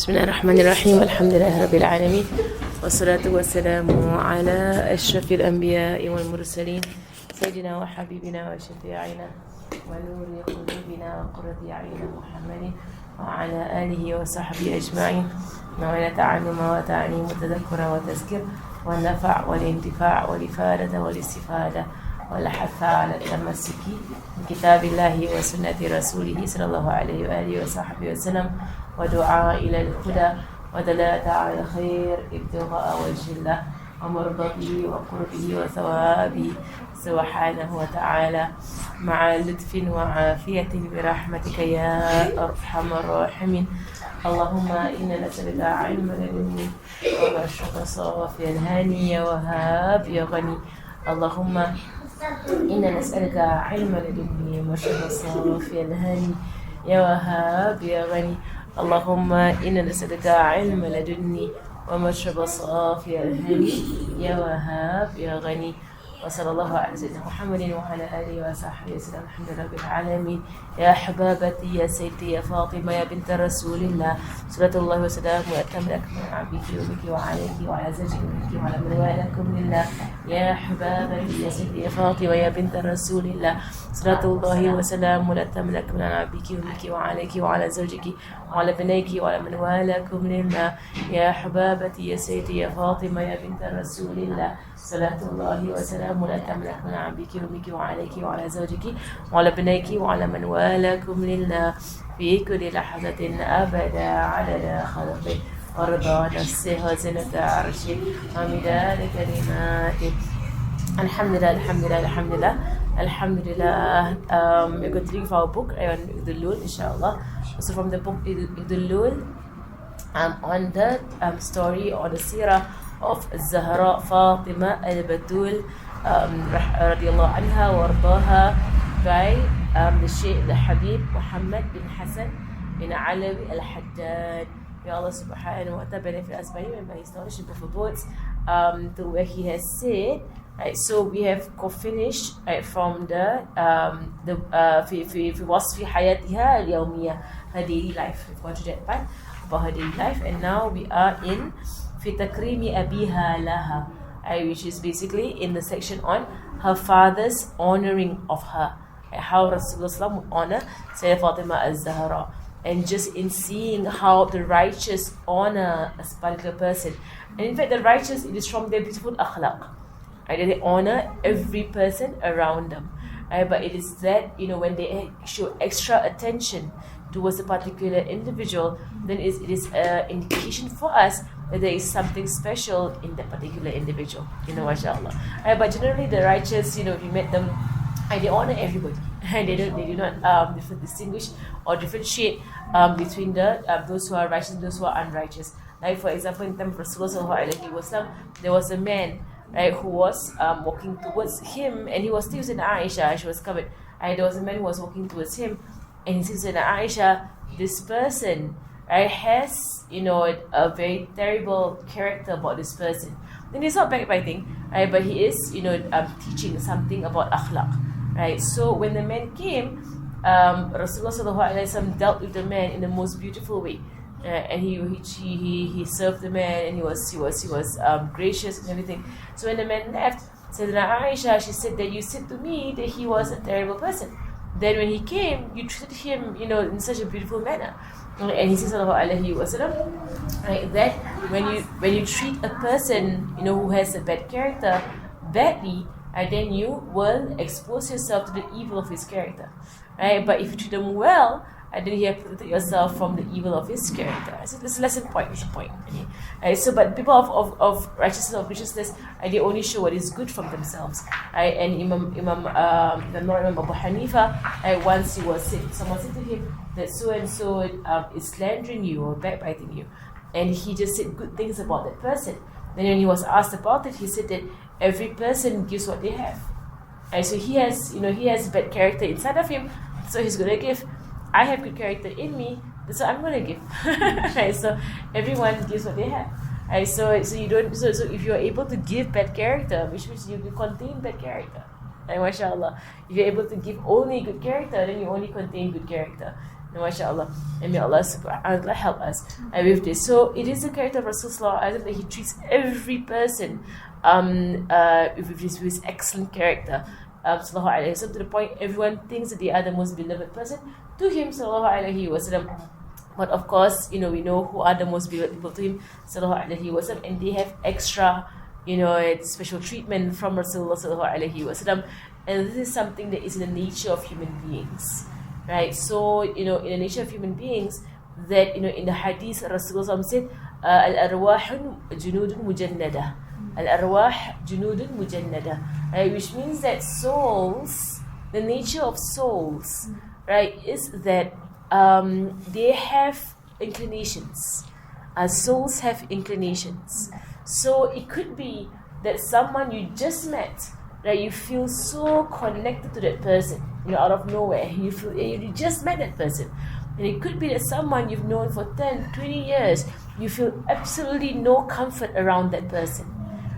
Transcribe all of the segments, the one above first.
بسم الله الرحمن الرحيم. الحمد لله رب العالمين، والصلاة والسلام على أشرف الأنبياء والمرسلين، سيدنا وحبيبنا وشفيعنا ونور قلوبنا وقرة أعيننا محمد وعلى آله وصحبه أجمعين. نوينا تعلم وتعليم وتذكر وتذكير والنفع والانتفاع والإفادة والاستفادة والحث على التمسك بكتاب الله وسنة رسوله صلى الله عليه وآله وصحبه وسلم، ودعاء إلى الهدى ودلالة على الخير ابتغاء وجه الله ومرضاته وقربه وثوابه سبحانه وتعالى، مع لطف وعافية برحمتك يا أرحم الراحمين. اللهم إنا نسألك علما لدني وبشرك صافيا هانيا وهاب يا غني. اللهم إنا نسألك علما لدني وبشرك صافيا هاني يا وهاب يا غني. اللهم إنا نسألك علم لدني ومشرب صافي الهني يا وهاب يا غني. وصلى الله على سيدنا محمد وعلى آله وصحبه وسلم. الحمد لله رب العالمين. يا حبابتي يا سيدتي يا فاطمة يا بنت رسول الله، صلاة الله وسلامه وأتم الأكمل عليك وبك وعليك وعلى زوجك وبك وعلى من والاكم لله. يا حبابتي يا سيدتي يا فاطمة يا بنت رسول الله، صلاة الله وسلامه وأتم الأكمل عليك وبك وعليك وعلى زوجك وعلى بنيك وعلى من والاكم لله. يا حبابتي يا سيدتي يا فاطمة يا بنت رسول الله، صلاة الله وسلامه الأتم الأكمل عليك وبك وعليك وعلى زوجك وعلى بنيك وعلى من والاكم لله، في كل لحظة أبدا عدد خلقه ورضا نفسه وزنة عرشه ومداد كلماته. الحمد لله الحمد لله الحمد لله الحمد لله. We're going to read our book on Udulul, inshallah. So from the book Udulul, on the story or the seerah of Zahra Fatima al-Batul radiallahu anha wardaha, by the Shaykh, the Habib Muhammad bin Hassan bin Alawi al-Haddad. May Allah subhanahu wa ta'ala benefit us by him and by his knowledge and reports to where he has said. Right, so we have finished from the في وصف حياتها اليومية, her daily life. We've gone to that part about her daily life, and now we are in في تكريم أبيها لها, which is basically in the section on her father's honoring of her, how Rasulullah would honor Sayyidah Fatima al-Zahra, and just in seeing how the righteous honor a particular person. And in fact, the righteous, it is from their beautiful akhlaq. They honor every person around them. But it is that, when they show extra attention towards a particular individual, then it is an indication for us that there is something special in that particular individual. MashaAllah. But generally, the righteous, we met them, they honor everybody. They do not distinguish or differentiate between those who are righteous and those who are unrighteous. Like, for example, in time of Rasulullah, there was a man, who was walking towards him, and he was still in Aisha. She was covered. There was a man who was walking towards him, and he says to Aisha, this person has a very terrible character about this person. Then he's not backbiting, but he is teaching something about akhlaq. So when the man came, Rasulullah dealt with the man in the most beautiful way. And he served the man, and he was gracious and everything. So when the man left, Sayyidina Aisha, she said that you said to me that he was a terrible person. Then when he came, you treated him, in such a beautiful manner. And he says, sallallahu alaihi wasallam, that when you treat a person, who has a bad character badly, then you will expose yourself to the evil of his character. But if you treat them well, then you have to protect yourself from the evil of his character. So this lesson point is a point. So, but people of righteousness, of righteousness, they only show what is good from themselves. And Imam Abu Hanifa, once he was sick, someone said to him that so and so is slandering you or backbiting you, and he just said good things about that person. Then when he was asked about it, he said that every person gives what they have. So he has bad character inside of him, so he's gonna give. I have good character in me, so I'm gonna give. So everyone gives what they have. So you don't. So if you're able to give bad character, which means you contain bad character. MashaAllah. If you're able to give only good character, then you only contain good character. MashaAllah. And may Allah subhanahu wa ta'ala help us with this. So it is the character of Rasulullah that he treats every person with his excellent character. Sallallahu alayhi wasallam, to the point everyone thinks that they are the most beloved person to him, sallallahu alayhi wasallam. But of course, we know who are the most beloved people to him, sallallahu alayhi wasallam, and they have extra, special treatment from Rasulullah sallallahu alayhi wasallam. And this is something that is in the nature of human beings, right? So, in the nature of human beings, that, in the hadith, Rasulullah said, al-arwah junudun mujannada. Al-arwah junudun mujannada. Right? Which means that souls, the nature of souls, right, is that they have inclinations. Souls have inclinations. So it could be that someone you just met, right, you feel so connected to that person, out of nowhere. You feel you just met that person. And it could be that someone you've known for 10, 20 years, you feel absolutely no comfort around that person.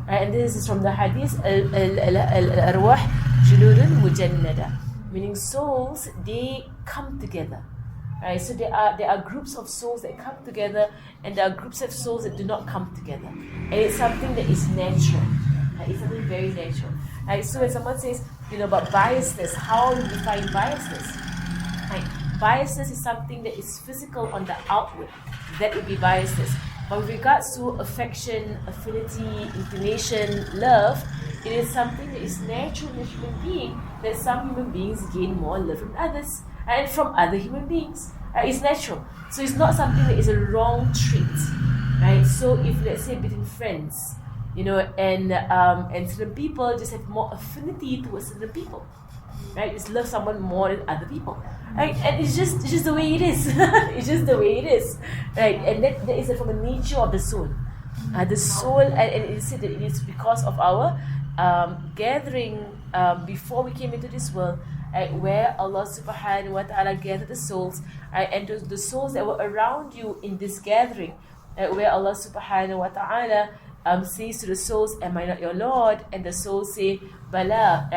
Right? And this is from the hadith, al-arwah junudun mujannada, meaning souls, they come together. Right? So there are groups of souls that come together, and there are groups of souls that do not come together. And it's something that is natural. Right? It's something very natural. Right? So when someone says, about biasness, how you define biasness? Right? Biasness is something that is physical on the outward. That would be biasness. But with regards to affection, affinity, inclination, love, it is something that is natural in a human being, that some human beings gain more love from others and from other human beings. It's natural. So it's not something that is a wrong trait. Right? So if, let's say, between friends, and certain people just have more affinity towards certain people, right? Just love someone more than other people, right? And it's just the way it is. It's just the way it is, right? And that is from the nature of the soul. The soul, and it is said that it is because of our gathering before we came into this world, where Allah subhanahu wa ta'ala gathered the souls, and the souls that were around you in this gathering, where Allah subhanahu wa ta'ala says to the souls, am I not your Lord? And the souls say, Bala,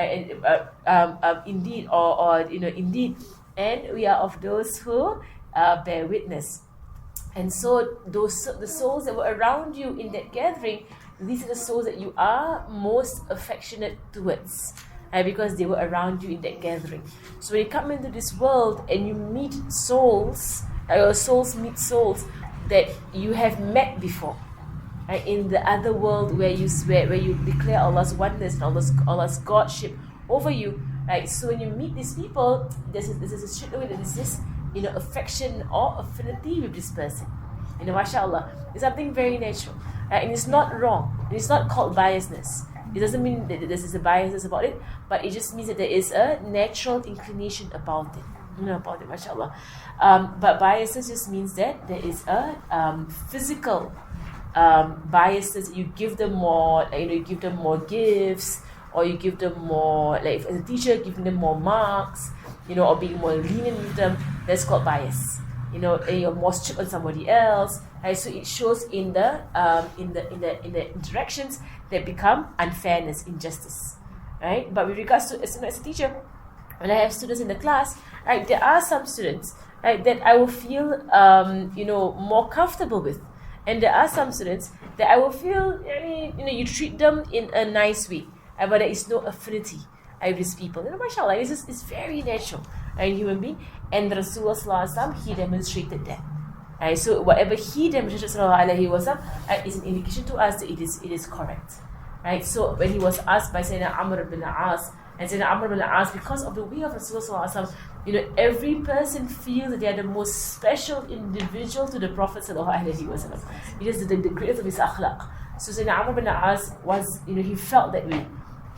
indeed, or indeed. And we are of those who bear witness. And so the souls that were around you in that gathering, these are the souls that you are most affectionate towards, because they were around you in that gathering. So when you come into this world and you meet souls, your souls meet souls that you have met before, in the other world where you declare Allah's oneness and Allah's Godship over you. So when you meet these people, there's a straight away that there's this affection or affinity with this person. MashaAllah. It's something very natural. And it's not wrong. It's not called biasness. It doesn't mean that there's a biasness about it, but it just means that there is a natural inclination about it. MashaAllah. But biases just means that there is a physical biases. You give them more, you give them more gifts, or you give them more, like as a teacher, giving them more marks, or being more lenient with them. That's called bias. And you're more strict on somebody else. So it shows in the interactions that become unfairness, injustice, right? But with regards to as a teacher, when I have students in the class, there are some students, that I will feel more comfortable with. And there are some students that I will feel, you treat them in a nice way, but there is no affinity with these people. MashaAllah, it's very natural in human being. And Rasulullah sallallahu alaihi wasallam, he demonstrated that. So whatever he demonstrated sallallahu alaihi wasallam is an indication to us that it is correct. So when he was asked by Sayyidina Amr ibn As, and Sayyidina Amr ibn As, because of the way of Rasulullah sallallahu alaihi wasallam, every person feels that they are the most special individual to the Prophet sallallahu alaihi wasallam. It is the greatest of his akhlaq. So Sayyidina Amr ibn As was, he felt that way.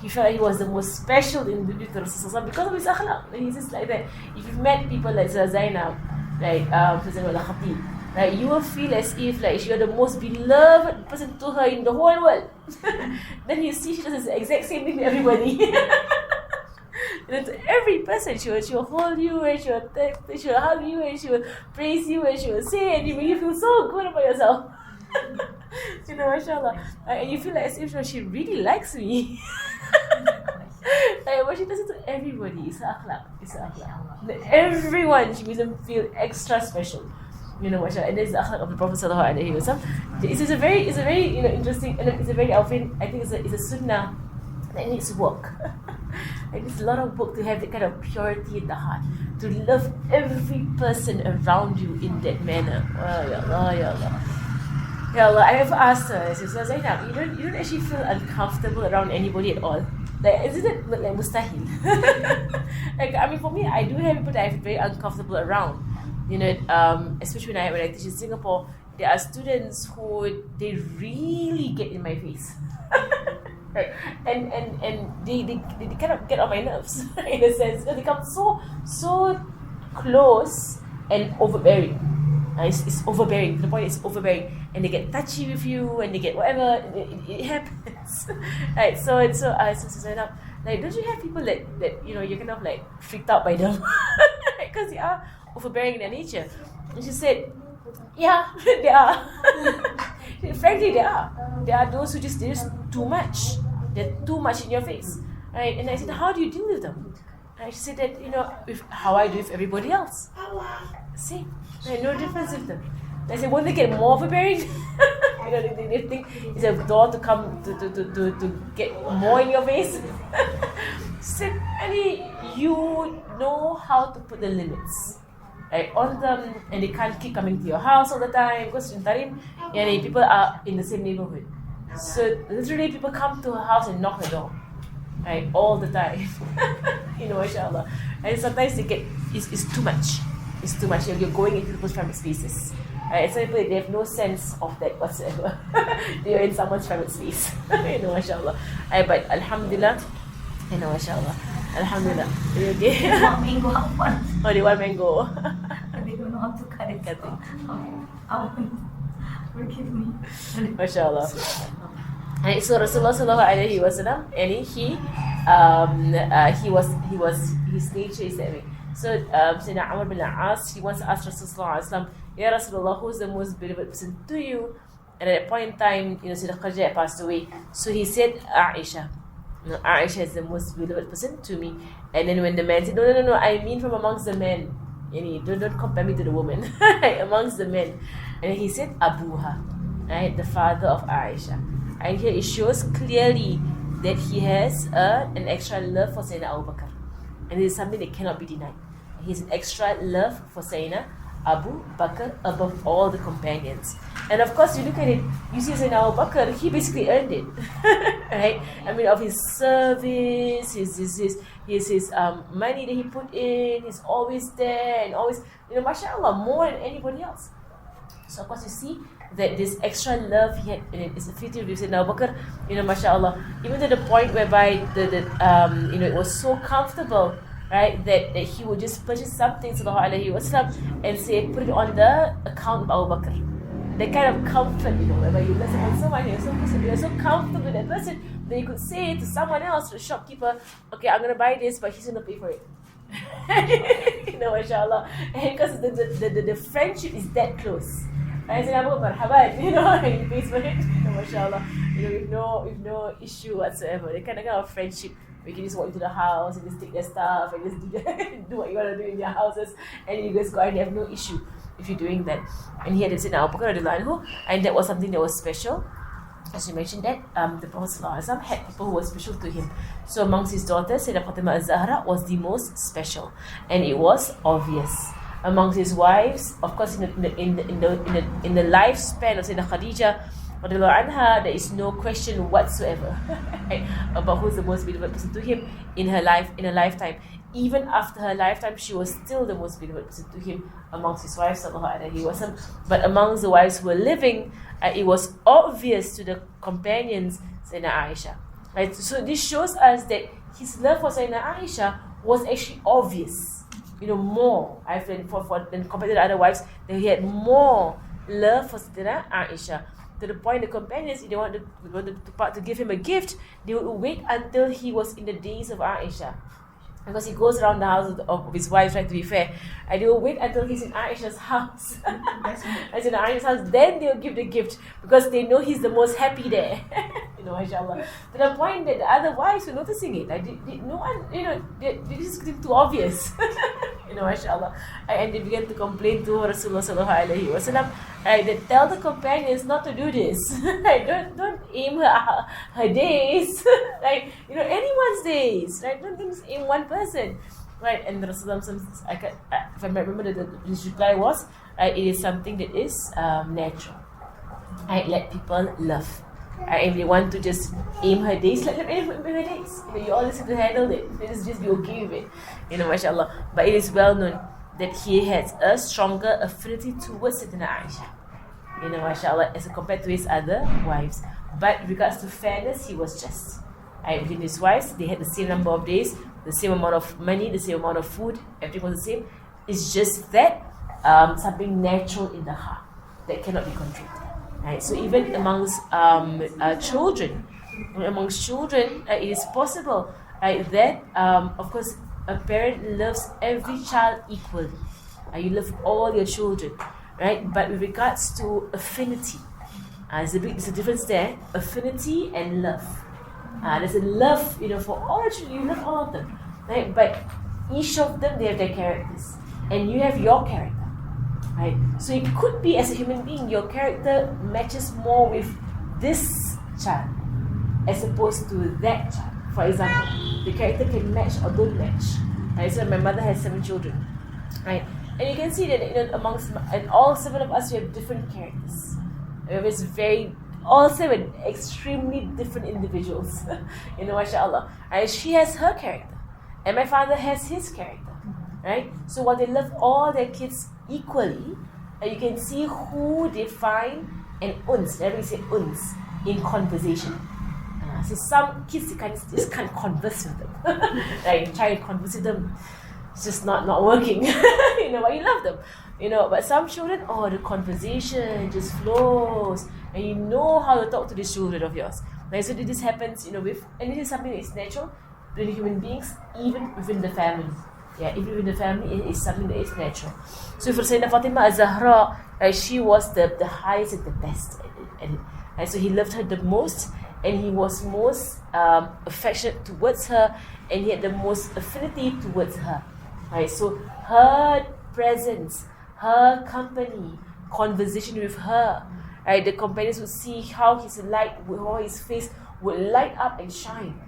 He felt he was the most special individual to Rasulullah because of his akhlaq. He's just like that. If you've met people like Zainab, Zainab al-Khatib, you will feel as if you're the most beloved person to her in the whole world. Then you see she does the exact same thing to everybody. To every person, she will hold you, and she will hug you, and she will praise you, and she will say, and you make you feel so good about yourself. MashaAllah. And you feel like as if she really likes me. Like, but she does it to everybody. It's her akhlaq. It's her akhlaq. Everyone, she makes them feel extra special. You know, mashallah. And there's the akhlaq of the Prophet sallallahu alaihi wasallam. It's a very, interesting, and it's a very often, I think it's a sunnah that needs work. Like, it's a lot of work to have that kind of purity in the heart, to love every person around you in that manner. Oh, ya Allah, ya Allah. Ya Allah, I have asked her, Sister Zainab, you don't actually feel uncomfortable around anybody at all? Like, isn't it like mustahil? Like, I mean, for me, I do have people that I feel very uncomfortable around. You know, especially when I teach in Singapore, there are students who they really get in my face. Right. And they kind of get on my nerves in a sense. They become so close and overbearing. It's overbearing. To the point it's overbearing, and they get touchy with you, and they get whatever. It happens, right? So Zainab, like, don't you have people that you're kind of like freaked out by them because they are overbearing in their nature? And she said, yeah, they are. Frankly, they are. There are those who they're just too much. They're too much in your face, right? And I said, how do you deal with them? And she said that, with how I do with everybody else. See, there's no difference with them. And I said, won't they get more overbearing? They think it's a door to come to get more in your face. She said, Annie, you know how to put the limits, right, on them, and they can't keep coming to your house all the time because in Tarim, people are in the same neighborhood. So literally people come to her house and knock her door, right, all the time. Mashallah. And sometimes it's too much. It's too much. You're going into people's private spaces. Right? Some people, they have no sense of that whatsoever. They're in someone's private space. Mashallah. But Alhamdulillah, mashallah. Alhamdulillah. Are you okay? They want mango one. Oh, they want mango. They don't know how to cut it. Forgive me. Mashallah. And so Rasulullah sallallahu alaihi wasallam, and his nature is that way. So Sayyidina Amr bin al-As, he wants to ask Rasulullah sallallahu alaihi wasallam, Ya Rasulullah, who's the most beloved person to you? And at that point in time, Sayyidina Khadija passed away. So he said, Aisha. Aisha is the most beloved person to me. And then when the man said, no, I mean from amongst the men. Don't compare me to the woman. Amongst the men. And he said, Abuha, right, the father of Aisha. And here it shows clearly that he has an extra love for Sayyidina Abu Bakr. And this is something that cannot be denied. He has an extra love for Sayyidina Abu Bakr above all the companions. And of course, you look at it, you see Sayyidina Abu Bakr, he basically earned it. Right? I mean, of his service, his money that he put in, he's always there and always, mashallah, more than anybody else. So of course you see that this extra love he had is affiliated with Sayyidina Abu Bakr, mashallah, even to the point whereby it was so comfortable, right, that he would just purchase something, sallallahu alaihi wasallam, and say, put it on the account of Abu Bakr. That kind of comfort, whereby you love someone so much, you're so comfortable with that person that you could say to someone else, to the shopkeeper, okay, I'm going to buy this, but he's going to pay for it. Mashallah. And because the friendship is that close. I said, Abu Marhaban, and he pays for it, mashallah, with no issue whatsoever. The kind of friendship, we can just walk into the house and just take their stuff and just do what you want to do in your houses, and you guys go and have no issue if you're doing that. And he had to sit down, and that was something that was special. As you mentioned that, the Prophet ﷺ had people who were special to him. So amongst his daughters, Sayyidah Fatima al-Zahra was the most special, and it was obvious. Amongst his wives, of course, in the lifespan of Sayyidah Khadija, anha, there is no question whatsoever about who's the most beloved person to him in her lifetime. Even after her lifetime, she was still the most beloved person to him amongst his wives, sallallahu alaihi wasallam. But amongst the wives who were living, it was obvious to the companions, Sayyidina Aisha. Right? So this shows us that his love for Sayyidina Aisha was actually obvious. More. I feel than compared to the other wives, that he had more love for Sayyidina Aisha. To the point the companions, if they wanted to give him a gift, they would wait until he was in the days of Aisha. Because he goes around the house of his wife, right, to be fair. And they will wait until he's in Aisha's house. And in Aisha's house, then they'll give the gift. Because they know he's the most happy there. mashallah. To the point that the other wives were noticing it. Like, did no one, this is getting too obvious. Mashallah. And they began to complain to Rasulullah sallallahu alaihi wasallam. They tell the companions not to do this. Don't aim her days. Anyone's days. Right? Don't just aim one person. Right? And Rasulullah, if I remember, his reply was, it is something that is natural. Let people love. If they want to just aim her days, let them aim her days. You always have to handle it. Just be okay with it. Mashallah. But it is well known that he has a stronger affinity towards Sayyidina Aisha. Mashallah, as compared to his other wives. But in regards to fairness, he was just. Between his wives, they had the same number of days, the same amount of money, the same amount of food, everything was the same. It's just that something natural in the heart that cannot be controlled. So even amongst children, it is possible that, of course, a parent loves every child equally. You love all your children, right? But with regards to affinity, there's a difference there. Affinity and love. There's a love, for all the children. You love all of them, right? But each of them, they have their characters, and you have your character. Right? So it could be, as a human being, your character matches more with this child as opposed to that child. For example, the character can match or don't match. Right? So my mother has 7 children, right? And you can see that amongst all 7 of us, we have different characters. It's all 7 extremely different individuals. Mashallah. Right? She has her character, and my father has his character. Right? So while they love all their kids equally, you can see who they find an uns, let me say uns, in conversation. So some kids, you just can't converse with them. Right? Try to converse with them, it's just not working. But you love them. But some children, the conversation just flows, and you know how to talk to these children of yours. Like, so this happens, and this is something that is natural between human beings, even within the family. Even within the family, it is something that is natural. So for Sayyidah Fatima Az-Zahra, she was the highest and the best. And so he loved her the most, and he was most affectionate towards her, and he had the most affinity towards her. Right? So her presence, her company, conversation with her, right? The companions would see how his face would light up and shine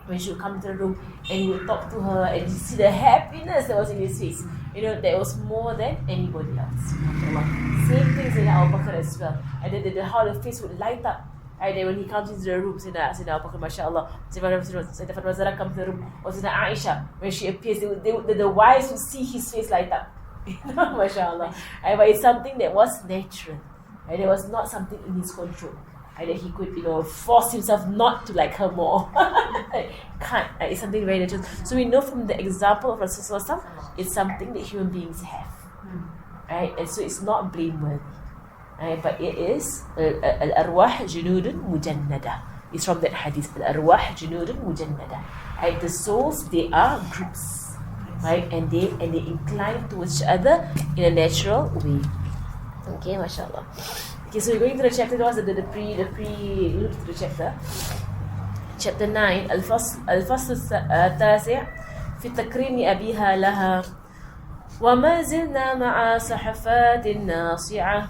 when she would come into the room, and he would talk to her, and you see the happiness that was in his face. That was more than anybody else. Same things in Abu Bakr as well. And then how the face would light up. And then when he comes into the room, Sayyidina Abu Bakr, mashallah, Sayyidina Fatima Zahra comes to the room, or Sayyidina Aisha, when she appears, the wives would see his face light up. Mashallah. But it's something that was natural. And it was not something in his control. And that he could, force himself not to like her more. Can't. It's something very natural. So we know from the example of Rasulullah, it's something that human beings have. Right? And so it's not blameworthy. Right? But it is Al-Arwah Junudun Mujannada. It's from that hadith. Al-Arwah Junudun Mujannada. Right? The souls, they are groups. Right? And they incline towards each other in a natural way. Okay, mashallah. Okay, so we're going to the chapter. That was the prelude to the chapter. Chapter 9. الفصل التاسع في تكريم أبيها لها. وما زلنا مع صحفات ناصعة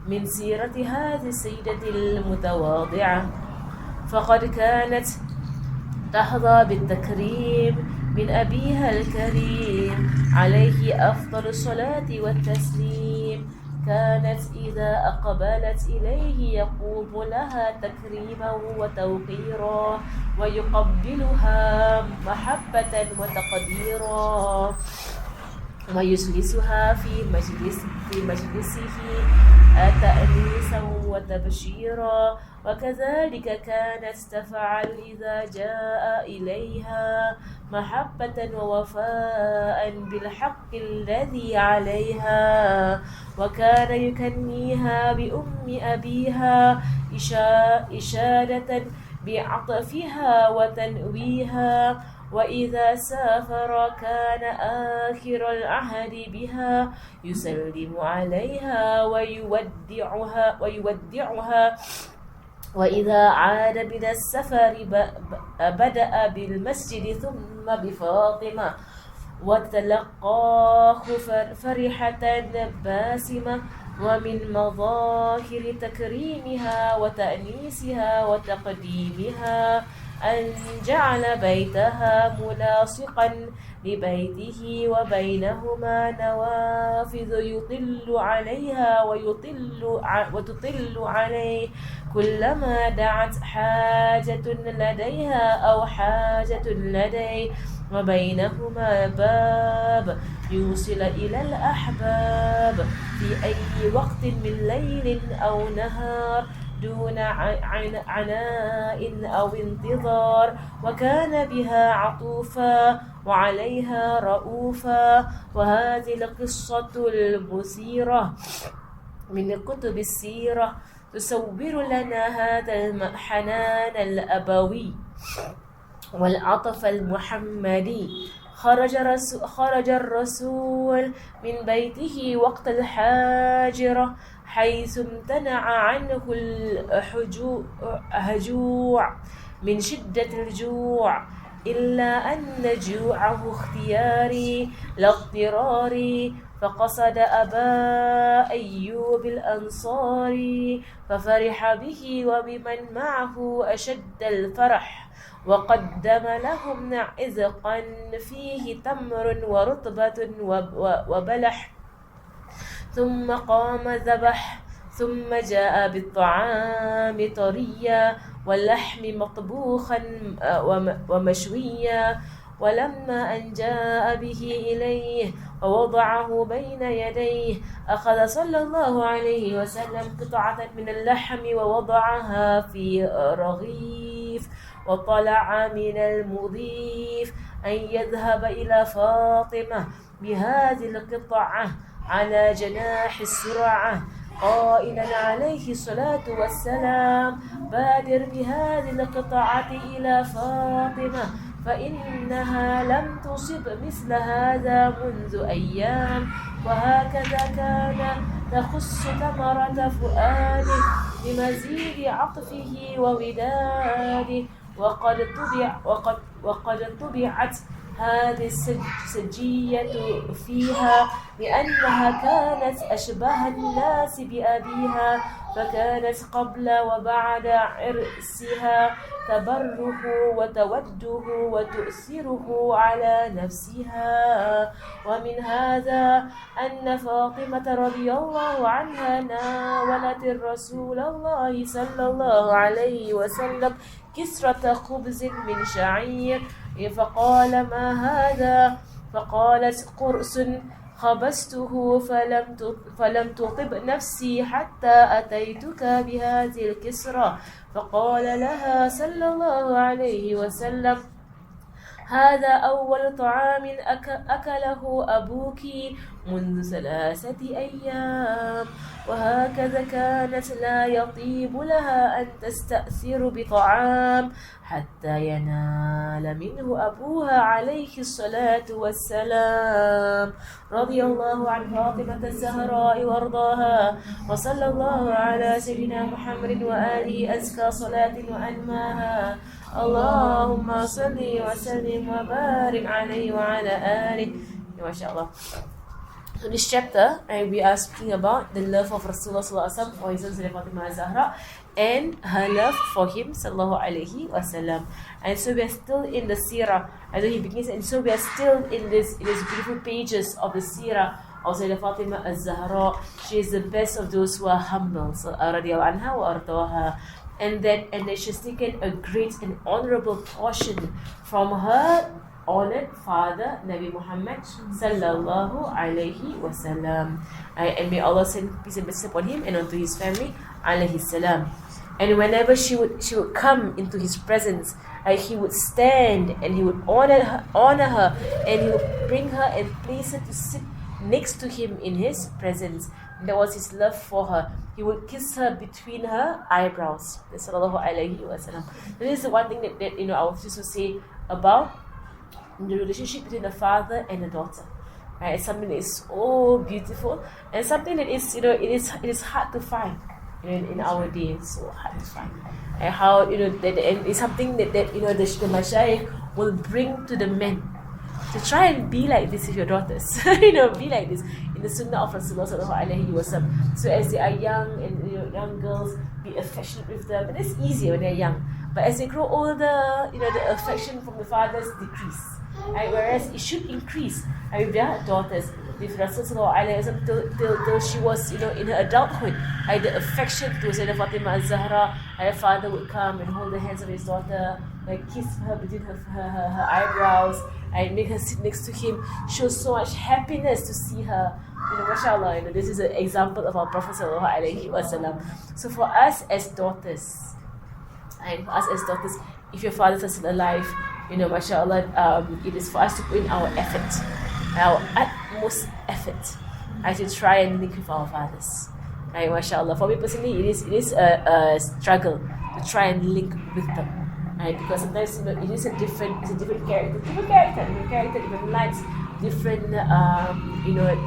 من سيرة هذه السيدة المتواضعة، فقد كانت تحظى بالتكريم من أبيها الكريم عليه أفضل الصلاة والتسليم. كانت إذا أقبلت إليه يقوم لها تكريما وتوقيرا ويقبلها محبة وتقديرا ويجلسها في مجلسه تأنيسا وتبشيرا. وكذلك كانت تفعل إذا جاء إليها محبة ووفاء بالحق الذي عليها. وكان يكنيها بأم أبيها إشادة بعطفها وتنويها. وإذا سافر كان آخر العهد بها يسلم عليها ويودعها وإذا عاد من السفر بدأ بالمسجد ثم بفاطمة وتلقاه فرحة باسمة. ومن مظاهر تكريمها وتأنيسها وتقديمها أن جعل بيتها ملاصقا لبيته وبينهما نوافذ يطل عليها وتطل عليه كلما دعت حاجة لديها أو حاجة لديه، وبينهما باب يوصل إلى الأحباب في أي وقت من ليل أو نهار دون عناء أو انتظار، وكان بها عطوفا وعليها رؤوفا. وهذه القصة المثيرة من كتب السيرة تصور لنا هذا الحنان الأبوي والعطف المحمدي. خرج الرسول من بيته وقت الحاجرة حيث امتنع عنه الهجوع من شدة الجوع، إلا أن جوعه اختياري لا اضطراري، فقصد أبا أيوب الأنصاري ففرح به وبمن معه أشد الفرح، وقدم لهم عزقا فيه تمر ورطبة وبلح، ثم قام ذبح، ثم جاء بالطعام طريا واللحم مطبوخا ومشويا. ولما أن جاء به إليه ووضعه بين يديه أخذ صلى الله عليه وسلم قطعة من اللحم ووضعها في رغيف، وطلع من المضيف أن يذهب إلى فاطمة بهذه القطعة على جناح السرعة قائلا عليه الصلاة والسلام: بادر بهذه القطعة إلى فاطمة فإنها لم تصب مثل هذا منذ أيام. وهكذا كان تخص ثمرة فؤاده بمزيد عطفه ووداده. وقد طبعت هذه السجية فيها لأنها كانت أشبه الناس بأبيها، فكانت قبل وبعد عرسها تبره وتوده وتؤثره على نفسها. ومن هذا أن فاطمة رضي الله عنها ناولت الرسول الله صلى الله عليه وسلم كسرة خبز من شعير، فقال: ما هذا؟ فقالت: قرص خبزته فلم تطب نفسي حتى أتيتك بهذه الكسرة. فقال لها صلى الله عليه وسلم: هذا أول طعام أكله أبوك منذ 3 أيام. وهكذا كانت لا يطيب لها أن تستأثر بطعام حتى ينال منه أبوها عليه الصلاة والسلام. رضي الله عن فاطمة الزهراء وارضاها، وصلى الله على سيدنا محمد وآله أزكى صلاة وأنماها. اللهم صل وسلم وبارك عليه وعلى آله. ما شاء الله. So this chapter, we are speaking about the love of Rasulullah SAW for his son Fatimah Zahra and her love for him sallallahu alaihi wasallam. And so we are still in the seerah, as he begins, and so we are still in these beautiful pages of the seerah of Sayyidah Fatima Az-Zahra. She is the best of those who are humble, so radiyallahu anha wa ardaha. And that she's taken a great and honorable portion from her honored father Nabi Muhammad sallallahu alaihi wasallam, and may Allah send peace and blessings upon him and onto his family alaihi salam. And whenever she would come into his presence, he would stand and he would honor her, and he would bring her and place her to sit next to him in his presence. And that was his love for her. He would kiss her between her eyebrows. Sallallahu alaihi wasallam. This is the one thing that I was used to say about the relationship between a father and a daughter. Right? It's something that is so beautiful, and something that is it is hard to find. in our day. It's so hard to find. And how, that and it's something that the mashayikh will bring to the men to try and be like this with your daughters. Be like this in the sunnah of Rasulullah sallallahu alaihi wasallam. So as they are young and young girls, be affectionate with them, and it's easier when they're young. But as they grow older, the affection from the fathers decrease. Right? Whereas it should increase. And with their daughters, with Rasulullah till she was in her adulthood, the affection to Sayyidah Fatima al-Zahra, her father would come and hold the hands of his daughter, kiss her between her eyebrows, and make her sit next to him, shows so much happiness to see her. Mashallah, this is an example of our Prophet sallallahu alaihi wasallam. So for us as daughters, if your fathers are still alive, mashallah, it is for us to put in our effort, our utmost effort, to try and link with our fathers. Right, mashallah. For me personally, it is a struggle to try and link with them. Right, because sometimes it is a different character, different lives, different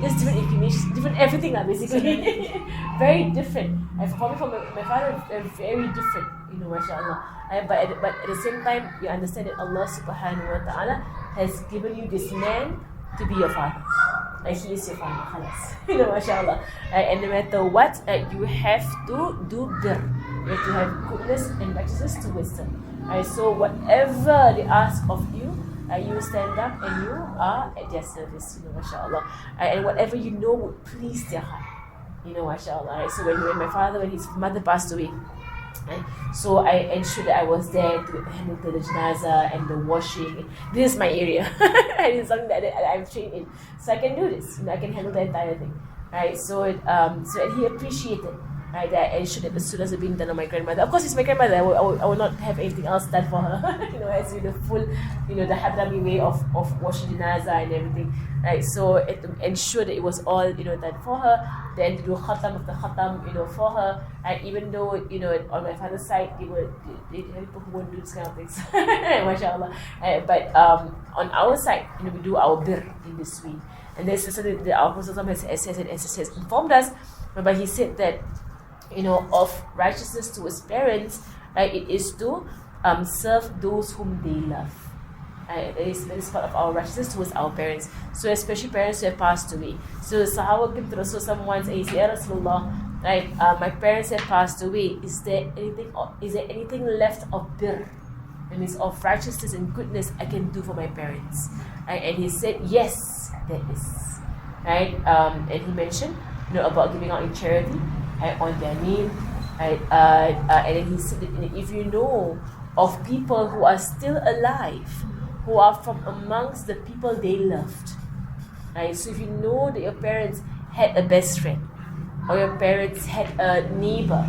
just different inclinations, different everything basically. Very different. And for me, from my father, they're very different, mashallah. But at the same time, you understand that Allah subhanahu wa ta'ala has given you this man to be your father. He is your father, khalas. Mashallah. And no matter what, you have to do birr. You have to have goodness and righteousness towards them. So whatever they ask of you, you stand up and you are at their service, mashallah. And whatever would please their heart, mashallah. So when his mother passed away, so I ensured that I was there to handle the janazah and the washing. This is my area. It is something that I'm trained in. So I can do this. I can handle the entire thing. Right? So he appreciated. Right, that I ensured that the sunnahs have been done on my grandmother. Of course, it's my grandmother. I will not have anything else done for her. As the full, the Hadrami way of washing janazah and everything. Right, so it ensure that it was all done for her. Then to do khatam after khatam, for her. And even though on my father's side they have people who won't do this kind of things, mashallah. But on our side, we do our birr in this way. And there's something that our Prophet has informed us, whereby he said that of righteousness to his parents, it is to serve those whom they love. That is part of our righteousness towards our parents. So especially parents who have passed away. So Sahaba came to Rasulullah once and he said, Ya Rasulullah, my parents have passed away. Is there anything left of birr? That means of righteousness and goodness I can do for my parents. And he said, yes, there is. And he mentioned about giving out in charity. On their name, and then he said that if you know of people who are still alive, who are from amongst the people they loved, so if you know that your parents had a best friend, or your parents had a neighbor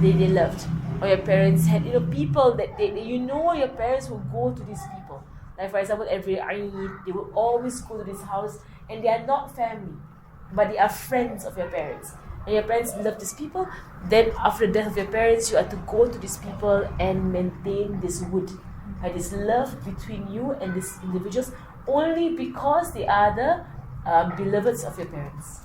they loved, or your parents had people that your parents will go to these people. Like for example, every Eid they will always go to this house, and they are not family, but they are friends of your parents. And your parents love these people, then after the death of your parents, you are to go to these people and maintain this wood, this love between you and these individuals, only because they are the beloveds of your parents.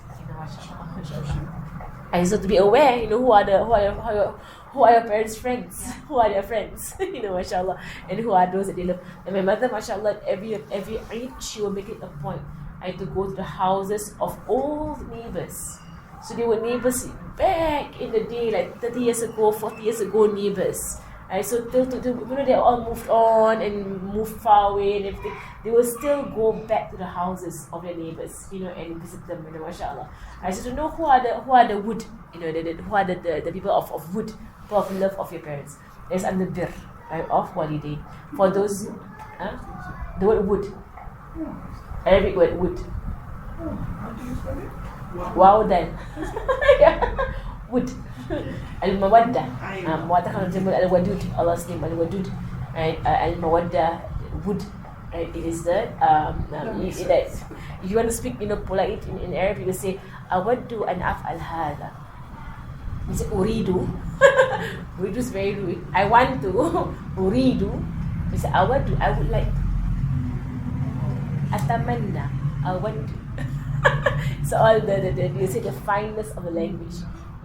And so to be aware, who are your parents' friends, who are their friends, mashallah, and who are those that they love. And my mother, mashallah, every Eid she will make it a point to go to the houses of old neighbors. So they were neighbors back in the day, like 30 years ago, 40 years ago, neighbors. So till they all moved on and moved far away and everything, they will still go back to the houses of their neighbors, and visit them, mashallah. So to know who are the wood, who are the people of wood, people of love of your parents. There's under birr, of walidain. For those, the word wood, Arabic word wood. Wow, then. Wood. Al-Mawadda. Mawadda kan jumlah al-Wadud. Allah's name al-Wadud. Al-Mawadda, wood. It is the if you want to speak polite in Arabic, you will say awaddu an af'al hadha. You say uridu. Uridu is very rude. I want to. Uridu. You say awaddu, I would like. Atamanna, I want to. So all the you say the fineness of the language.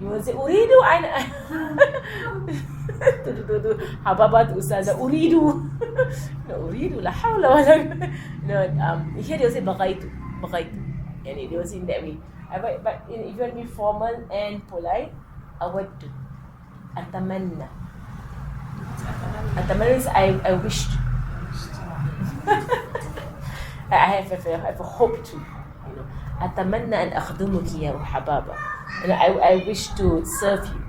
You will say, Uridu aina. Hababa to Ustaza, Uridu. No, Uridu, la hawla wa la. No, here they will say, Bagaitu. And they will say in that way. But if you want to be formal and polite, Awaddu. Atamanna. Atamanna is I wished. I have a hope to. أتمنى أن أخدمك يا حبابة. And I wish to serve you.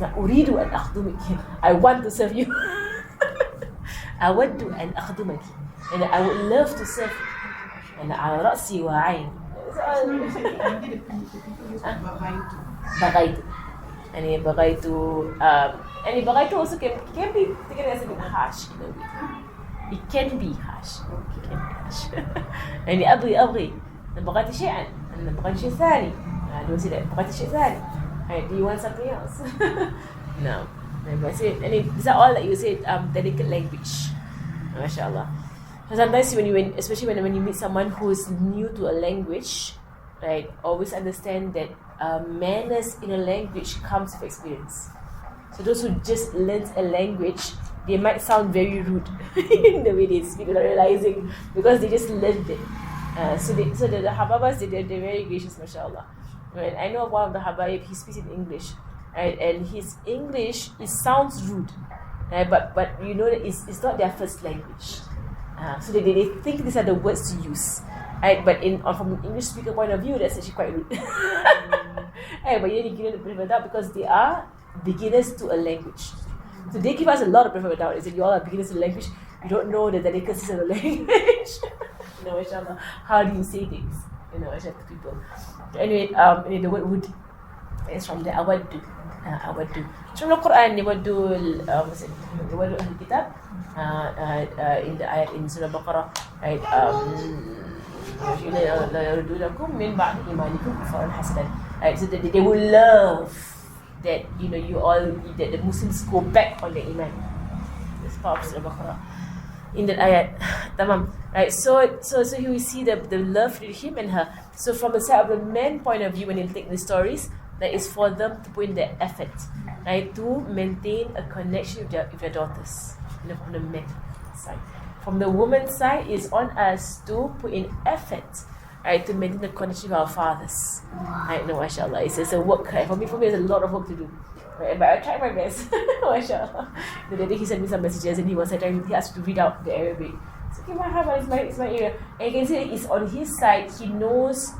أريد أن أخدمك. I want to serve you. أود أن أخدمك. And I would love to serve you. And على رأسي وعين. بغيت. يعني بغيت. And بغيت also can be taken as a bit harsh in a way. It can be harsh. يعني أبغي. بغيت شيئا أنا بغيت شيء ثاني بغيت شيء ثاني do you want something else no and these are all that you say delicate language mashallah. So sometimes especially when you meet someone who is new to a language, right, always understand that manners in a language comes with experience. So those who just learn a language, they might sound very rude in the way they speak without realizing, because they just learned it. So the Hababas, they're very gracious, mashallah. Right? I know one of the Habaib, he speaks in English, right? And his English, it sounds rude, right? But you know that it's not their first language. So they think these are the words to use, right? But from an English speaker point of view, that's actually quite rude. Right? But you need to give them the benefit of the doubt because they are beginners to a language. So they give us a lot of benefit of the doubt. Is that you all are beginners to the language, you don't know the delicacies of the language. Inshallah, how do you say things? To people. Anyway, the word would is from the awaddu. From the Quran, the word al-kitab in the ayat in Surah Baqarah, right? So that they will love that that the Muslims go back on the iman. That's part of Surah Baqarah. In that ayat, tamam, right? So here we see the love between him and her. So from the side of the man point of view, when you take the stories, that is for them to put in their effort, right, to maintain a connection with their daughters. From the man side, from the woman's side, is on us to put in effort, right, to maintain the connection with our fathers. Right? No, mashallah, it's a work. Right? For me, there's a lot of work to do. Right, but I tried my best. MashaAllah. The other day he sent me some messages and he asked me to read out the Arabic. It's okay, it's my area. And you can see it's on his side, he knows,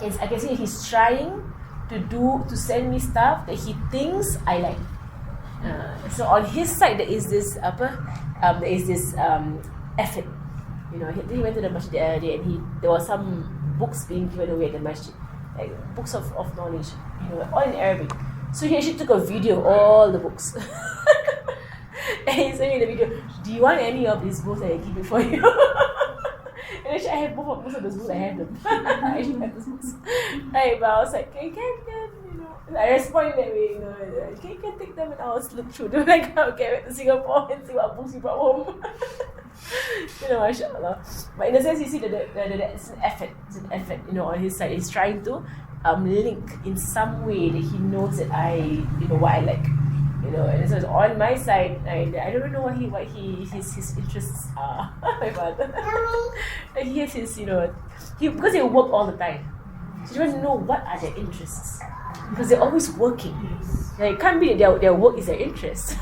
I can see he's trying to send me stuff that he thinks I like. So on his side there is this effort. He went to the masjid the other day and there were some books being given away at the masjid. Like books of knowledge, all in Arabic. So he actually took a video of all the books. And he sent me the video. Do you want any of these books that I keep it for you? And actually I have most of those books, I have them. I actually have those books. Right, but I was like, can I respond that way, can you take them and I'll look through them like I'll get back to Singapore and see what books you brought home. MashaAllah. But in a sense, you see that it's an effort. It's an effort, on his side. He's trying to link in some way that he knows that what I like. And so on my side, I don't know what his interests are. My father. And he has his, because they work all the time. So you don't know what are their interests. Because they're always working. Like, it can't be that their work is their interest.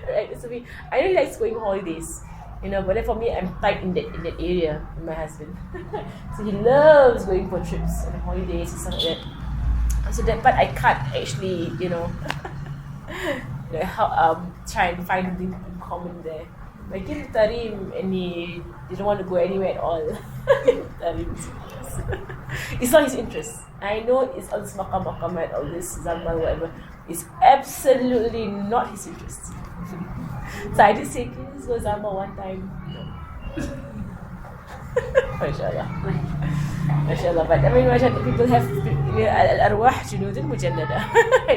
Right? So I know he likes going holidays. But then for me, I'm tight in that area with my husband. So he loves going for trips and holidays and stuff like that. So that part I can't actually, try and find something in common there. Like in Tarim, and he didn't want to go anywhere at all. It's not his interest. I know it's all this maqam, all this zambal, whatever. It's absolutely not his interest. So I just say, can you just go zambal one time? No. MashaAllah. MashaAllah. But I mean, people have al-arwah junudun mujannada.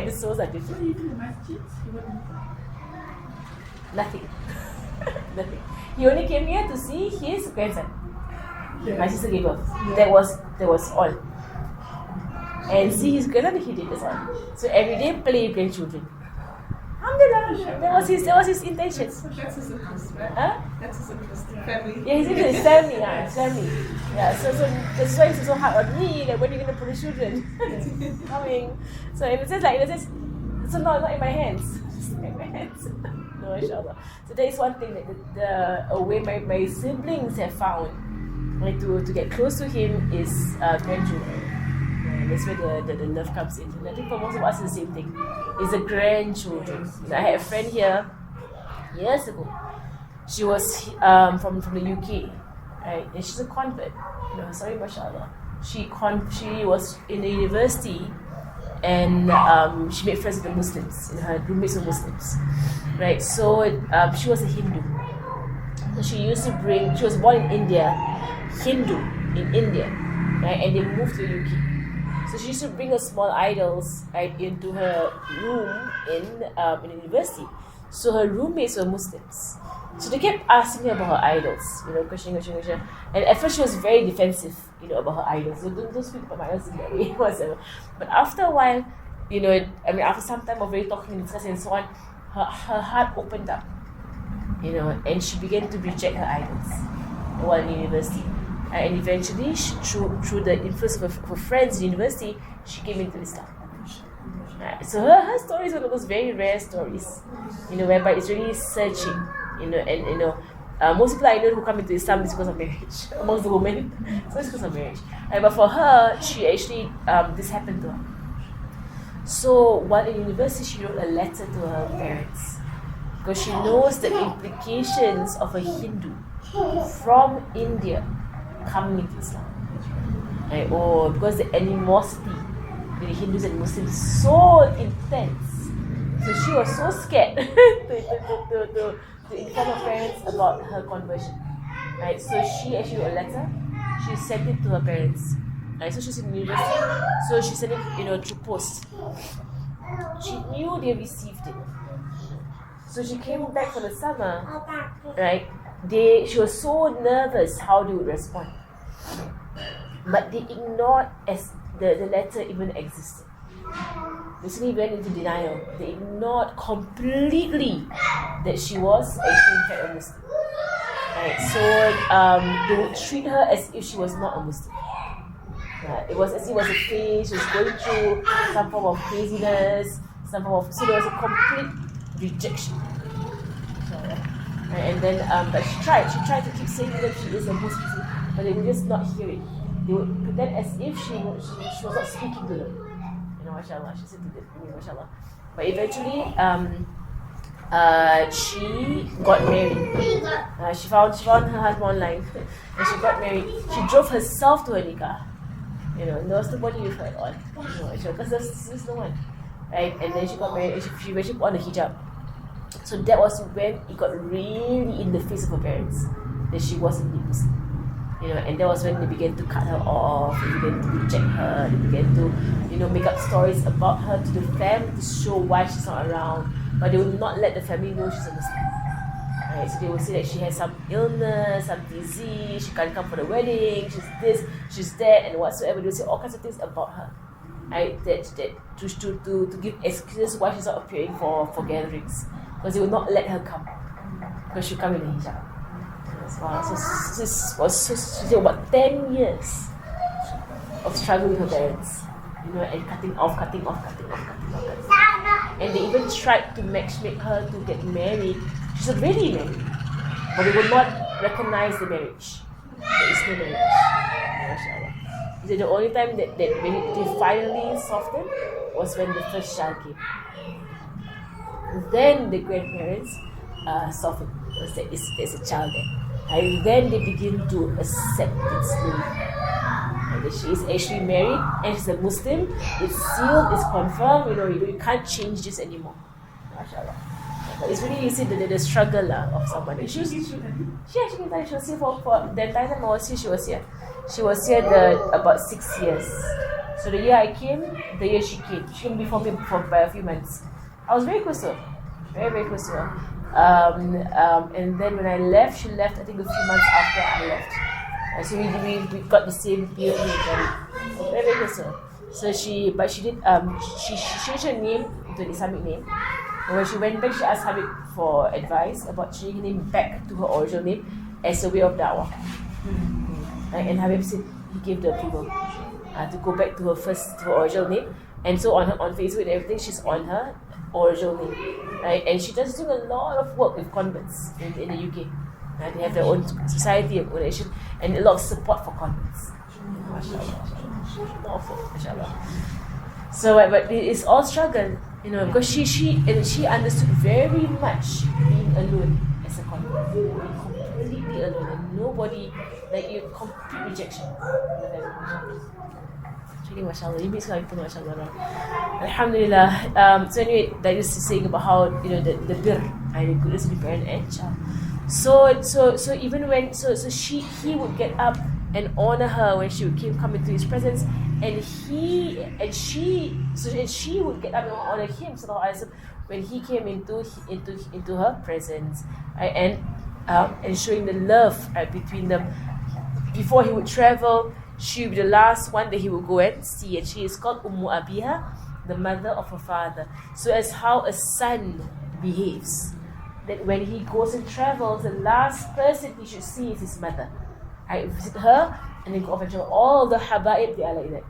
The souls are different. What do you do in the masjid? Nothing. Nothing. He only came here to see his grandson. My sister gave birth. That was all. and see his grandson. He did as well. So every day play with grandchildren. Alhamdulillah, that was his intention. So that's his interest, right? Huh? That's his interest. Family. Yeah, his family, his family. Yeah, so that's why it's so hard on me. Like, when are you gonna put the children coming? So in a sense, so not in my hands. It's in my hands. No, inshallah. So that is one thing that the way my siblings have found, like, to get close to him is grandchildren. And that's where the love comes in. And I think for most of us it's the same thing. It's the grandchildren. I had a friend here years ago. She was from the UK, right? And she's a convert. Sorry, mashallah. She was in the university, and she made friends with the Muslims. And her roommates were Muslims, right? So she was a Hindu. So she was born in India, Hindu in India, right? And they moved to the UK. So she used to bring her small idols, right, into her room in university. So her roommates were Muslims. So they kept asking her about her idols, question. And at first she was very defensive, about her idols. So don't speak about my idols in that way, whatever. But after a while, after some time of really talking and discussing and so on, her heart opened up, and she began to reject her idols while in university. And eventually, through the influence of her friends in university, she came into Islam. So her story is one of those very rare stories, whereby it's really searching, and most people I know who come into Islam is because of marriage, amongst the women. So it's because of marriage. But for her, she actually, this happened to her. So while in university, she wrote a letter to her parents because she knows the implications of a Hindu from India coming into Islam. Or because the animosity with the Hindus and Muslims is so intense. So she was so scared to inform her parents about her conversion. Right? So she actually wrote a letter. She sent it to her parents. Right? So she's in university. So she sent it, through post. She knew they received it. So she came back for the summer. Right? She was so nervous how they would respond. But they ignored as the letter even existed. Basically went into denial. They ignored completely that she was actually in fact a Muslim. Right? So they would treat her as if she was not a Muslim. It was as if it was a phase, she was going through some form of craziness, so there was a complete rejection. And then, but she tried to keep saying that she is a Muslim, but they would just not hear it. They would pretend as if she was not speaking to them. Mashallah, she said to them, mashallah. But eventually, she got married. She found her husband online, and she got married. She drove herself to her nikah. There was nobody with her on. Because there's no one. Right? And then she got married, and she eventually put on the hijab. So that was when it got really in the face of her parents that she was indeed Muslim. And that was when they began to cut her off, they began to reject her, they began to, make up stories about her to the family to show why she's not around. But they would not let the family know she's a Muslim. Right? So they would say that she has some illness, some disease, she can't come for the wedding, she's this, she's that, and whatsoever. They would say all kinds of things about her. Right? That to give excuses why she's not appearing for gatherings. Because they would not let her come. Because she'll come in the hijab. So this was she did about 10 years of struggle with her parents. And cutting off. And they even tried to make her to get married. She's already married. But they would not recognize the marriage. There is no marriage. The only time that they finally softened was when the first child came. Then the grandparents softened. There's a child there. And then they begin to accept it slowly. And she is actually married and she's a Muslim. It's sealed, it's confirmed. You can't change this anymore. MashaAllah. But it's really, you see the struggle of somebody. She actually was here for the entire time I was here, she was here. She was here about 6 years. So the year I came, the year she came. She came before me by a few months. I was very close to her. Very, very close to her. And then when I left, she left I think a few months after I left. So we got the same period. Very, very close to her. So she did she changed her name into an Islamic name. And when she went back, she asked Habib for advice about changing her name back to her original name as a way of da'wah. And Habib said he gave the approval to go back to her original name. And so on Facebook and everything, she's on her original name, right? And she does do a lot of work with convents in the UK. Right? They have their own society and nation, and a lot of support for convents. MashaAllah. So, but it's all struggle, because she understood very much being alone as a convert, completely alone, and nobody, like you, complete rejection. Really, mashallah, you meet some people, mashallah. Alhamdulillah. So anyway, that is saying about how the birr and the goodness of the parent and child. So even when he would get up and honor her when she would come into his presence, and she would get up and honor him, sallallahu alaihi wasallam, when he came into her presence, right? And showing the love between them. Before he would travel, she would be the last one that he would go and see, and she is called Ummu Abiha, the mother of her father. So as how a son behaves, that when he goes and travels, the last person he should see is his mother. I visit her and then go off and travel. All the habaib, they are like that.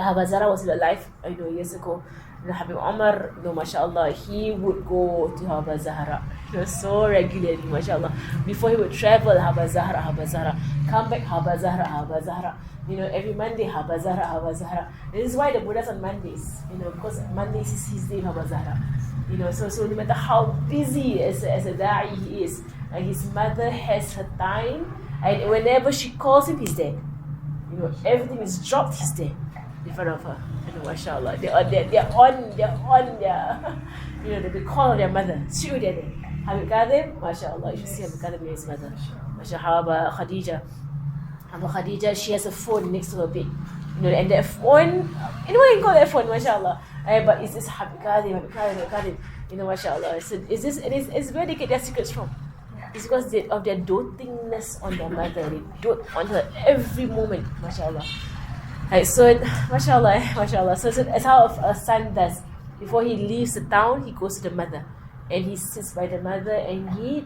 Habib Zahra was alive, years ago. And Habib Omar, mashallah, he would go to Habib Zahra. So regularly, mashallah. Before he would travel, Habib Zahra. Come back, Habib Zahra. Every Monday, Habib Zahra. This is why the Buddha's on Mondays, because Mondays is his day, Habib Zahra. So no matter how busy as a da'i he is, his mother has her time, and whenever she calls him, he's there. Everything is dropped, he's there in front of her. MashaAllah. They're on their, they call their mother. Sure, they're there. Habib Qadim, MashaAllah, you should see Habib Qadim with his mother. MashaAllah, Khadija. Habib Khadija, she has a phone next to her bed. And that phone, anyone can call that phone, MashaAllah. But it's this Habib Qadim, MashaAllah. So it's where they get their secrets from. It's because of their dotingness on their mother. They dote on her every moment, MashaAllah. Right, so, mashallah. So that's how a son does. Before he leaves the town, he goes to the mother. And he sits by the mother and he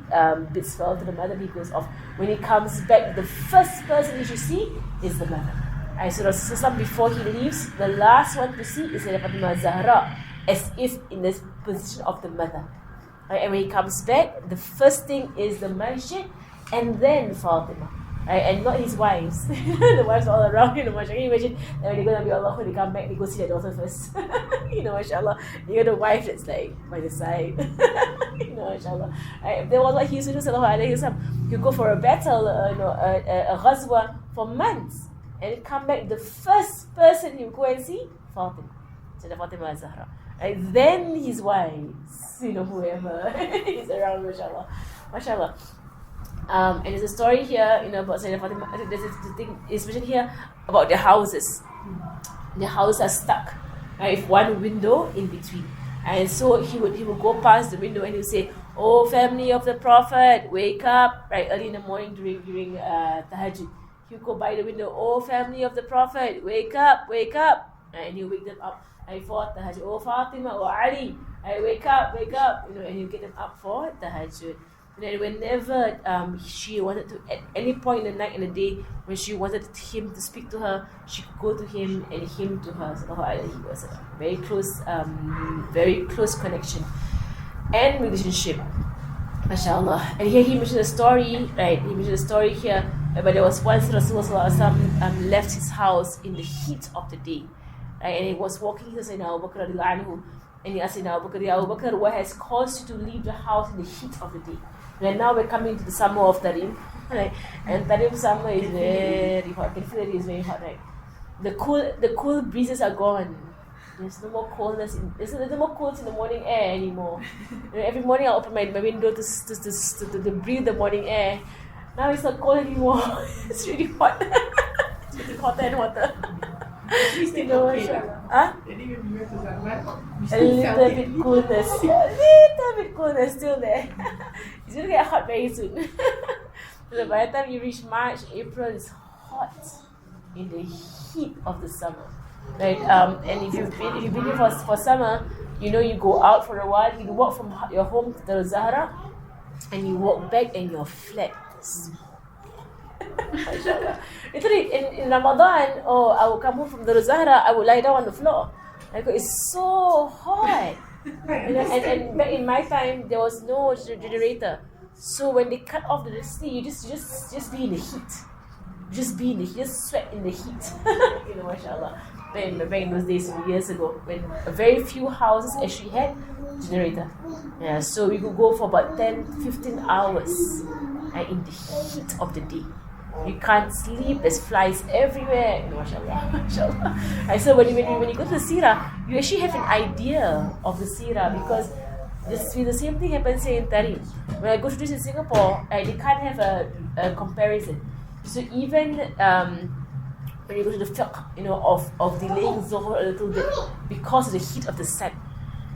bids farewell to the mother and he goes off. When he comes back, the first person he should see is the mother. Right, so Rasulullah, before he leaves, the last one to see is Fatima Zahra, as if in the position of the mother. Right, and when he comes back, the first thing is the masjid and then Fatima. Right, and not his wives. The wives are all around, mashallah. Can you imagine that when they go to Nabi Allah, when they come back, they go see their daughter first. Mashallah. You got the wife that's like by the side. Mashallah. Right, there was what he used to do, sallallahu alayhi wa sallam. He'd go for a battle, a ghazwa for months, and he'd come back, the first person he would go and see, Fatima. So the Fatima Zahra. Right, then his wives, whoever is around, mashallah. Mashallah. And there's a story here, about Sayyidah Fatima. I think there's a thing, it's mentioned here about the houses. The houses are stuck, right, with one window in between. And so he would go past the window and he would say, "Oh, family of the Prophet, wake up!" Right, early in the morning during tahajjud. He would go by the window, "Oh, family of the Prophet, wake up, wake up!" Right, and he would wake them up. And for tahajjud, "Oh, Fatima, oh Ali, wake up, wake up!" And he would get them up for tahajjud. And whenever she wanted to, at any point in the night and the day, when she wanted him to speak to her, she could go to him and him to her. He was a very close connection and relationship. MashaAllah. And here he mentioned a story, right? He mentioned a story here, but there was once Rasulullah left his house in the heat of the day, right? And he was walking to Sayyidina Abu Bakr radiallahu anhu, and he asked Sayyidina Abu Bakr, "Ya Abu Bakr, what has caused you to leave the house in the heat of the day?" And now we're coming to the summer of Tarim, right? And Tarim summer is very hot. I can feel it is very hot, right? The cool breezes are gone. There's no more coldness. There's no more cold in the morning air anymore. Every morning I open my window to breathe the morning air. Now it's not cold anymore. It's really hot. It's getting hotter and hotter. They didn't even wear to Zanman. A little bit coolness still there. It's going to get hot very soon. So by the time you reach March, April is hot in the heat of the summer. right? And if you've been here for summer, you know, you go out for a while, you walk from your home to the Zahra, and you walk back and you're flat. MashaAllah. Literally, in Ramadan, I would come home from the Zahra, I would lie down on the floor. Like, it's so hot. You know, and back in my time, there was no generator. So when they cut off the electricity, you just be in the heat. Just sweat in the heat. You know, mashallah. Back in those days, years ago, when very few houses actually had generator. Yeah, so we could go for about 10-15 hours in the heat of the day. You can't sleep, there's flies everywhere. You know, mashallah, mashallah. And so when you go to the Sirah, you actually have an idea of the Sirah, because the same thing happens here in Tarim. When I go to this in Singapore, they can't have a comparison. So even when you go to the fiqh, you know, of delaying Zuhr a little bit because of the heat of the sun,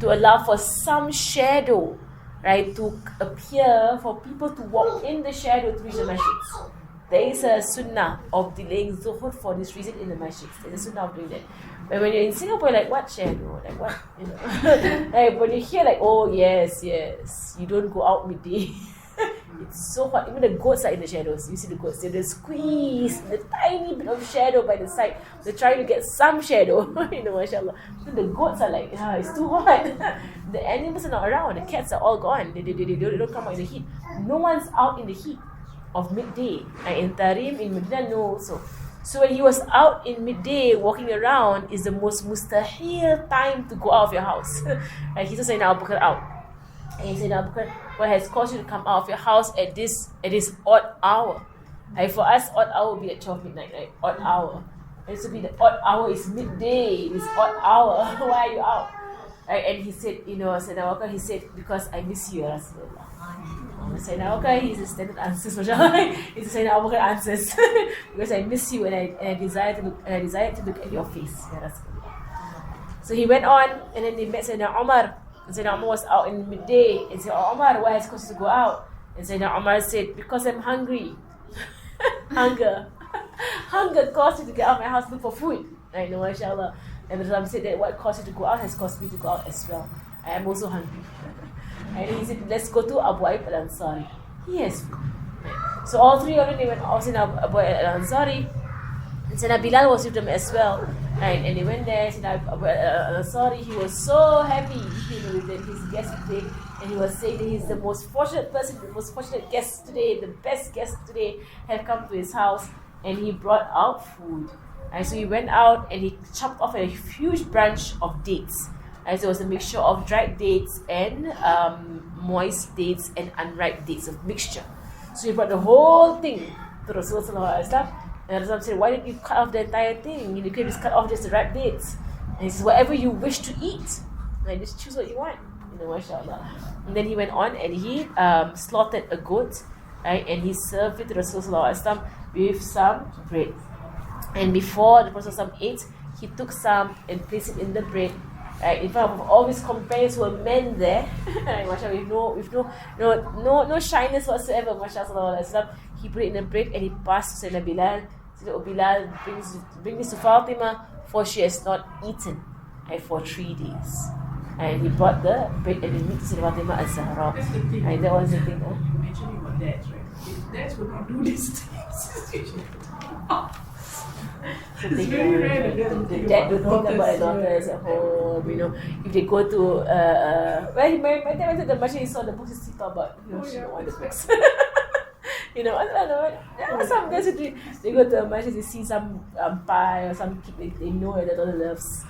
to allow for some shadow, right, to appear for people to walk in the shadow to reach the masjids. There is a sunnah of delaying Zuhr for this reason in the masjids. There's a sunnah of doing that. But when you're in Singapore, you're like, what shadow? Like, what? You know? Like, when you hear, like, oh, yes, you don't go out midday. It's so hot. Even the goats are in the shadows. You see the goats, they're squeezed, the tiny bit of shadow by the side. They're trying to get some shadow. You know, mashallah. So the goats are like, it's too hot. The animals are not around. The cats are all gone. They don't come out in the heat. No one's out in the heat of midday. And in Tarim, in Medina, no also. So when he was out in midday walking around, is the most mustahil time to go out of your house. And he said, Sayyidina Abu Bakr out. And he said, Abu Bakr, what has caused you to come out of your house at this odd hour? And for us, odd hour will be at 12 midnight, right? Odd hour. And so the odd hour is midday, this odd hour. Why are you out? And he said, you know, Sayyidina Abu Bakr, he said, because I miss you, Rasulullah. Sayyidina Abu Bakr, he's a standard answers. He's a Sayyidina Abu Bakr answers. Because I miss you and I desire to look at your face, Ya Rasulullah. So he went on, and then they met Sayyidina Umar. And Sayyidina Umar was out in midday, and said, "Oh Umar, why has caused you to go out?" And Sayyidina Umar said, "Because I'm hungry." Hunger caused you to get out of my house, look for food. I know, mashallah. And the Rasul said that what caused you to go out has caused me to go out as well. I am also hungry. And he said, let's go to Abu Ayyub al-Ansari. He has food. So all three of them, they went off in Abu Ayyub al-Ansari. And Sayyidina Bilal was with them as well. Right? And they went there, Sayyidina Abu Ayyub al-Ansari, he was so happy with his guest today. And he was saying that he's the most fortunate person, the most fortunate guest today, the best guest today have come to his house. And he brought out food. And so he went out and he chopped off a huge branch of dates. And so it was a mixture of dried dates and moist dates and unripe dates, of mixture. So he brought the whole thing to Rasulullah SAW. And Rasulullah said, why didn't you cut off the entire thing? You could just cut off just the ripe dates. And he says, whatever you wish to eat, like, just choose what you want. You know, mashallah. And then he went on and he slaughtered a goat, right? And he served it to Rasulullah SAW with some bread. And before the Prophet ate, he took some and placed it in the bread, right, in front of all his companions who were men there. Right, mashallah, with no shyness whatsoever, mashallah. He put it in the bread and he passed to Sayyidina Bilal. Said, "Oh Bilal, bring this to Fatima, for she has not eaten, right, for 3 days." And he brought the bread and the meat to Sayyidina Fatima al-Zahra. That's the thing. Right, that was the thing. You mentioned about dads, right? If dads would not do these things, it's very rare that the dad don't think about the daughters at home, you know. If they go to well, my dad went to the masjid, he saw the books, he thought about, you know, she don't want the books. You know, I don't know. There are some guys who they go to a masjid, they see some pie or some cake they know that the daughter loves.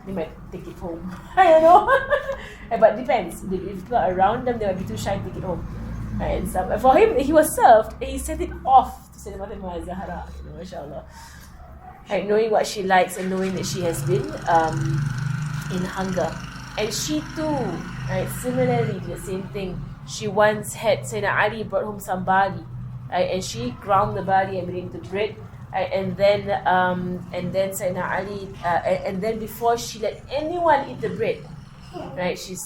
They might take it home. I don't know. But it depends. If people are around them, they might be too shy to take it home. And for him, he was served and he sent it off to Sayyidina Fatima al-Zahra, you know, mashallah. Right, knowing what she likes and knowing that she has been in hunger. And she too, right, similarly the same thing. She once had Sayyidina Ali brought home some barley, right, and she ground the barley and made it into bread. Right, and then Sayyidina Ali, and then before she let anyone eat the bread, right, she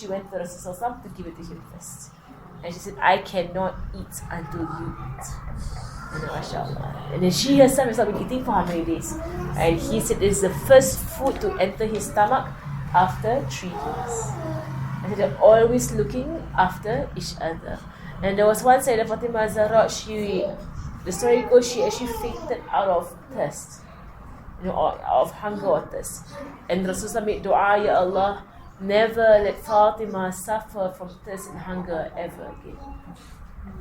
went to Rasulullah to give it to him first. And she said, I cannot eat until you eat. And then, mashallah. And then she herself has not been eating for how many days? And he said it's the first food to enter his stomach after 3 days. And they're always looking after each other. And there was one Sayyidah Fatimah Zahra, the story goes, she actually fainted out of thirst. Out of hunger or thirst. And Rasulullah made dua, Ya Allah, never let Fatima suffer from thirst and hunger ever again.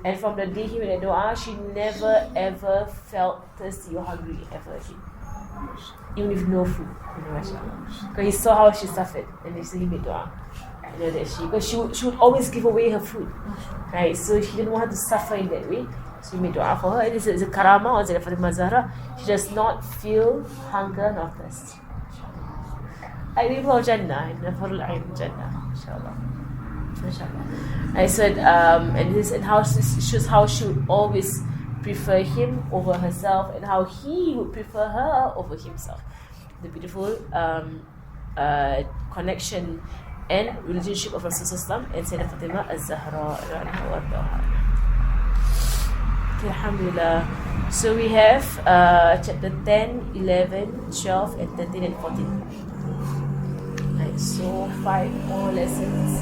And from the day he made a dua, she never ever felt thirsty or hungry ever again. Even with no food. Because he saw how she suffered, and he made dua. Because she would always give away her food. Right? So she didn't want her to suffer in that way. So he made dua for her. It is a karamah on Sayyidah Fatimah Zahra. She does not feel hunger nor thirst. I live for Jannah, in the Farul Ain Jannah, inshallah. I said, and how this shows how she would always prefer him over herself, and how he would prefer her over himself. The beautiful connection and relationship of Rasulullah and Sayyidah Fatimah Az-Zahra. Okay, alhamdulillah. So we have chapter 10, 11, 12, and 13 and 14. Right, so 5 more lessons.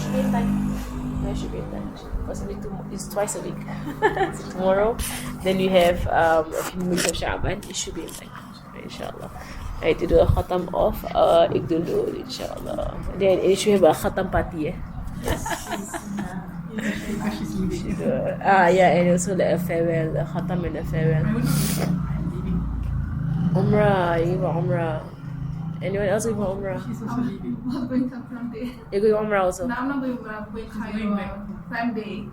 Should be in time. Yeah, should be in time. Because it's twice a week. So tomorrow, then we have a few weeks of Sha'ban. It should be in time, inshallah. Right, to do a khatam of Iqdul Dul, inshallah. Then it should have a khatam party. Because she's leaving. Yeah, and also like a farewell, a khatam and a farewell. Umrah, you go Umrah. Anyone else going for Umrah? She's also leaving. I'm going to come day. You're going Umrah also? No, I'm not going Umrah. I'm going Cairo. Same day.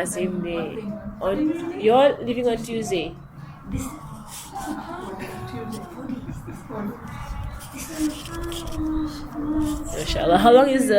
Same day. You're leaving on Tuesday. This Mashallah. How long is